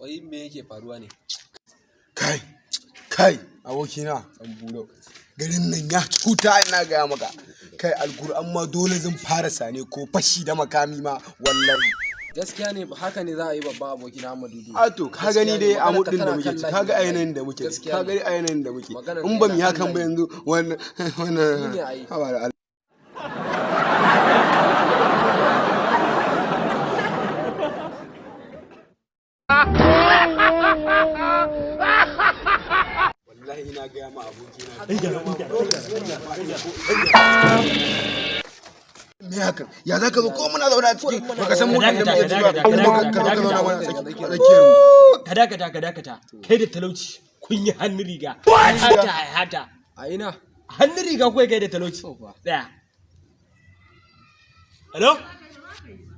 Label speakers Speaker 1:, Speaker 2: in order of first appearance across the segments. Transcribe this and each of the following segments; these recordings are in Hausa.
Speaker 1: wai me yake faruwa ne?
Speaker 2: Kai abokina an bulo garin nan ya cuta ina gaya maka kai alkur'an ma dole zan fara sane ko fashi da makami ma wallahi
Speaker 1: gaskiya ne haka ne za a yi babban abokina Madudu.
Speaker 2: A to ka gani dai a mudin da muke ka ga ayyanayin da muke ka ga ayyanayin da muke in ba mu hakan ba yanzu wannan hawa da wallahi ina gaya ma abokina me haka ya za ka zo ko muna zaune a ciki baka san mu da muke cewa ka zauna mana tsakiyar mu
Speaker 3: ka dakata kai da talauci kun yi hannun riga hata
Speaker 1: a ina
Speaker 3: hannun riga kuwa kai da talauci daya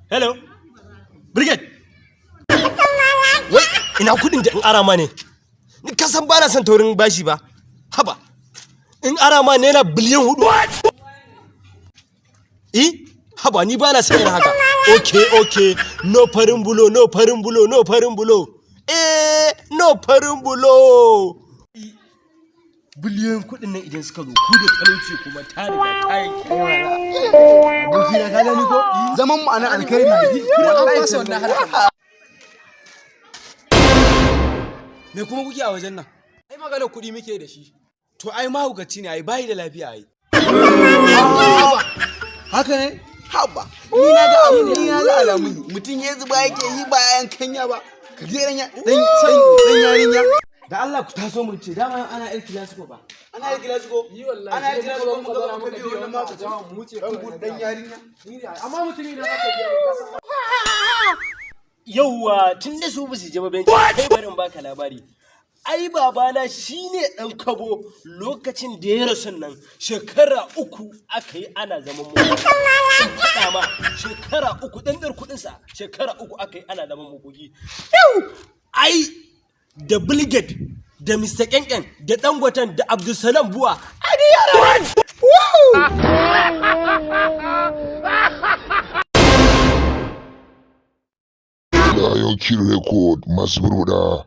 Speaker 3: hello brigade wai ina kudin da in arama ne ni ka san ba na son taurin bashi ba haba in arama ne na biliyan 4 haba ni ba na son haka okay no farin bulo no farin bulo no farin bulo biliyan kudin nan idan suka zo ku da talauci kuma ta riga ta yi
Speaker 2: abokina ka gani ko zaman mu ana alkhairi
Speaker 1: wallahi sai wannan harkar
Speaker 2: me kuma kuke a wajen nan
Speaker 1: ai magana kuɗi muke da shi
Speaker 2: to ai mahaukaci ne ai bai da lafiya ai haka ne haba ni na ga abu ni na ga alamun mutum ya zuba yake yi bayan kanya ba ka ga dan yarinya da Allah ku taso mun ce dama ana el clasico ba ana el clasico
Speaker 1: yi wallahi
Speaker 2: ana el clasico mun ga
Speaker 1: muka biyo wannan ma ka jawo mu ce
Speaker 2: dan yarinya
Speaker 1: amma mutum ne da aka biya
Speaker 3: yauwa tun da su basu je ba benci kai barin baka labari ai babana shine dan kabo lokacin da ya rasu nan shekara 3 aka yi ana zaman mu faɗa ma shekara 3 dan dar kudin sa shekara 3 aka yi ana zaman makoki ai da Bilgate da Mr. Kenken da Dangoten da Abdulsalam Buwa ai yara
Speaker 4: Lion Kill Record masu burbuda.